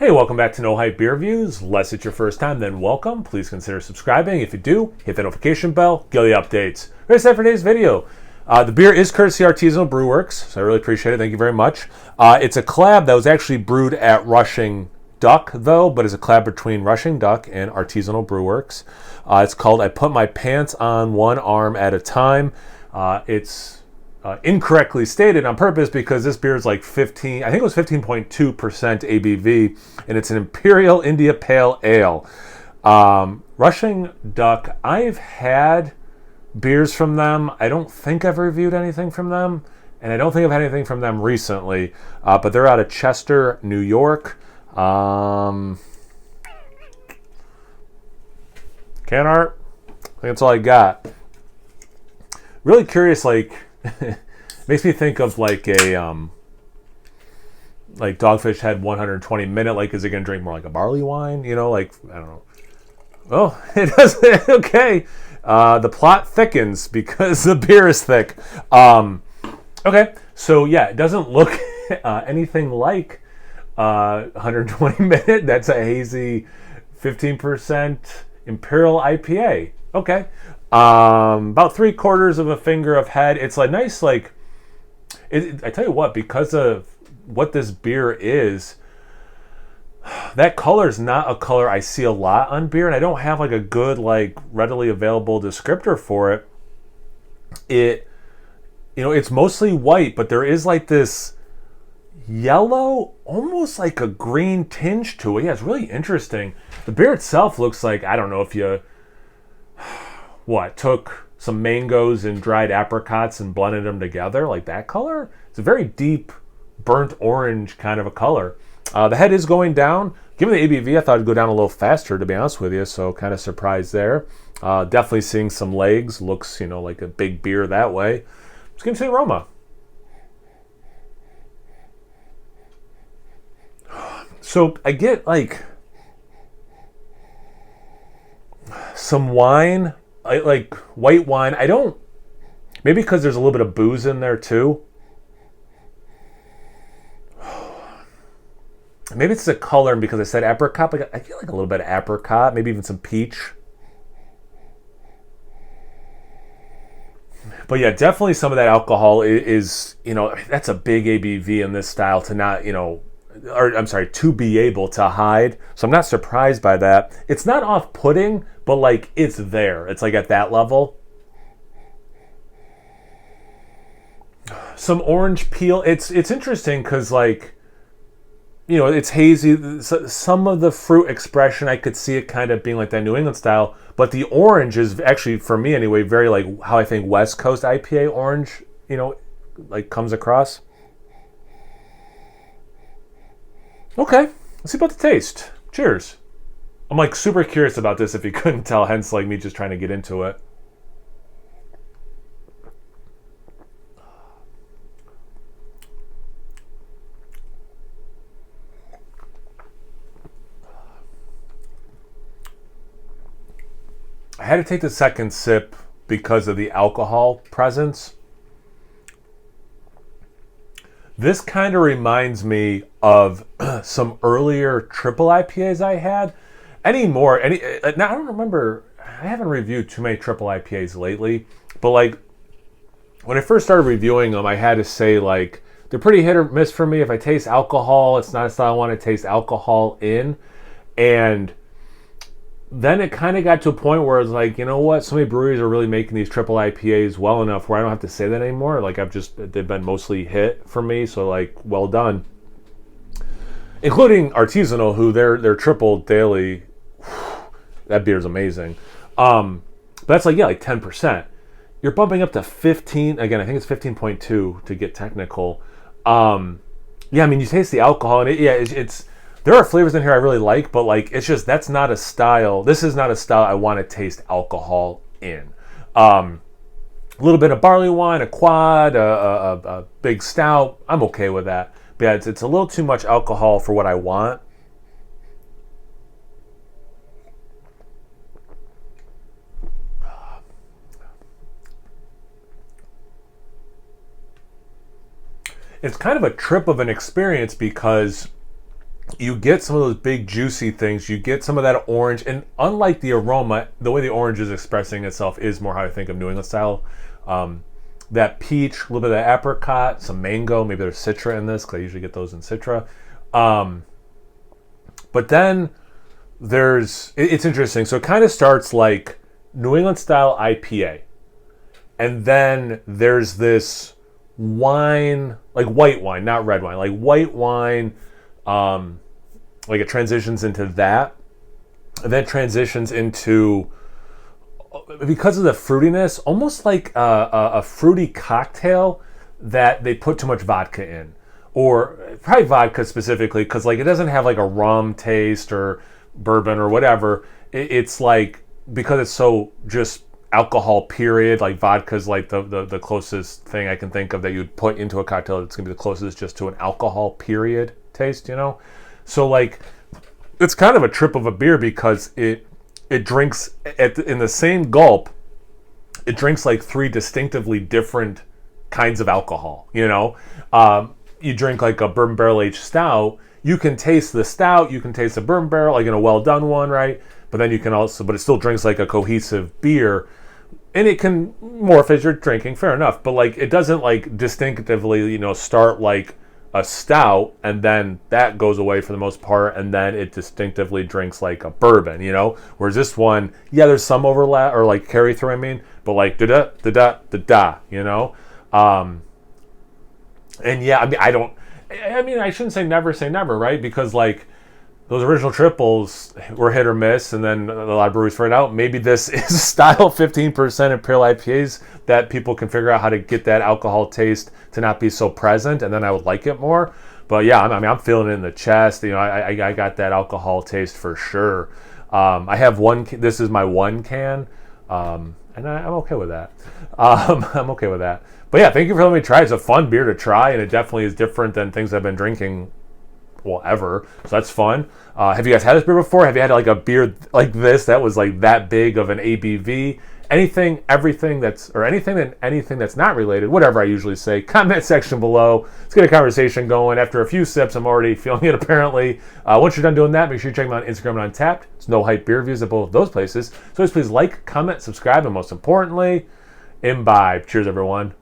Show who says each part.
Speaker 1: Hey, welcome back to No Hype Beer Reviews. Unless it's your first time, then welcome. Please consider subscribing. If you do, hit the notification bell, get the updates. Very set for today's video. The beer is courtesy Artisanal Brew Works, so I really appreciate it. Thank you very much. It's a collab that was actually brewed at Rushing Duck, though, but it's a collab between Rushing Duck and Artisanal Brew Works. It's called I Put My Pants on One Arm at a Time. It's incorrectly stated on purpose because this beer is like 15, I think it was 15.2% ABV, and it's an Imperial India Pale Ale. Rushing Duck, I've had beers from them. I don't think I've reviewed anything from them, and I don't think I've had anything from them recently, but they're out of Chester, New York. Can art, I think that's all I got. Really curious, like, makes me think of like a like Dogfish Head 120 minute. Like, is it gonna drink more like a barley wine? You know, like, I don't know. Oh, it does. Okay. The plot thickens because the beer is thick. Okay, so yeah, it doesn't look anything like 120 minute. That's a hazy 15% Imperial IPA. Okay. About 3/4 of a finger of head. It's a nice, like, I tell you what, because of what this beer is, that color is not a color I see a lot on beer, and I don't have like a good, like, readily available descriptor for it. It's mostly white, but there is like this yellow, almost like a green tinge to it. Yeah, it's really interesting. The beer itself looks like, I don't know if you took some mangoes and dried apricots and blended them together, like that color. It's a very deep burnt orange kind of a color. The head is going down. Given the ABV, I thought it'd go down a little faster, to be honest with you, so kind of surprised there. Definitely seeing some legs. Looks, like a big beer that way. Let's get into the aroma. So I get like some wine, like white wine. Maybe because there's a little bit of booze in there too. Maybe it's the color, and because I said apricot, I feel like a little bit of apricot, maybe even some peach. But yeah, definitely some of that alcohol is that's a big ABV in this style to not, to be able to hide. So I'm not surprised by that. It's not off-putting, but like it's there. It's like at that level. Some orange peel. It's interesting because, like, it's hazy. Some of the fruit expression, I could see it kind of being like that New England style. But the orange is actually, for me anyway, very like how I think West Coast IPA orange, like comes across. Okay, let's see about the taste. Cheers. I'm like super curious about this if you couldn't tell, hence like me just trying to get into it. I had to take the second sip because of the alcohol presence. This kind of reminds me of some earlier triple IPAs I had. Now, I don't remember, I haven't reviewed too many triple IPAs lately, but like when I first started reviewing them, I had to say, like, they're pretty hit or miss for me. If I taste alcohol, it's not a style I want to taste alcohol in. And then it kind of got to a point where it's like, you know what? So many breweries are really making these triple IPAs well enough where I don't have to say that anymore. Like, they've been mostly hit for me. So, like, well done. Including Artisanal, who their triple daily, that beer is amazing. But that's like 10%. You're bumping up to 15. Again, I think it's 15.2 to get technical. You taste the alcohol, and it's there are flavors in here I really like, but like it's just, that's not a style. This is not a style I want to taste alcohol in. A little bit of barley wine, a quad, a big stout. I'm okay with that. But yeah, it's a little too much alcohol for what I want. It's kind of a trip of an experience because you get some of those big juicy things. You get some of that orange, and unlike the aroma, the way the orange is expressing itself is more how I think of New England style. That peach, a little bit of that apricot, some mango, maybe there's citra in this because I usually get those in citra. But then it's interesting. So it kind of starts like New England style IPA, and then there's this wine, like white wine, not red wine, like white wine. Like it transitions into that, and then transitions into, because of the fruitiness, almost like a fruity cocktail that they put too much vodka in, or probably vodka specifically, because like it doesn't have like a rum taste or bourbon or whatever. It's like, because it's so just alcohol period, like vodka's like the closest thing I can think of that you'd put into a cocktail that's gonna be the closest just to an alcohol period taste, you know? So like it's kind of a trip of a beer because it drinks in the same gulp, it drinks like three distinctively different kinds of alcohol, you know? You drink like a bourbon barrel aged stout, you can taste the stout, you can taste the bourbon barrel, like in a well done one, right? But then you can also, but it still drinks like a cohesive beer, and it can morph as you're drinking, fair enough, but like it doesn't like distinctively, you know, start like a stout and then that goes away for the most part, and then it distinctively drinks like a bourbon, you know? Whereas this one, yeah, there's some overlap or like carry through, I mean, but like da-da, you know? And yeah, I mean, I shouldn't say never, right? Because like those original triples were hit or miss, and then a lot of breweries figured out maybe this is style 15% Imperial IPAs that people can figure out how to get that alcohol taste to not be so present, and then I would like it more. But yeah, I'm feeling it in the chest. You know, I got that alcohol taste for sure. I have one. This is my one can, and I'm okay with that. I'm okay with that. But yeah, thank you for letting me try. It's a fun beer to try, and it definitely is different than things I've been drinking, well, ever. So that's fun. Have you guys had this beer before? Have you had like a beer like this that was like that big of an ABV? Anything that's not related, whatever I usually say, comment section below. Let's get a conversation going. After a few sips, I'm already feeling it apparently. Once you're done doing that, make sure you check me out on Instagram and Untapped. It's No Hype Beer Reviews at both of those places. So please like, comment, subscribe, and most importantly, imbibe. Cheers, everyone.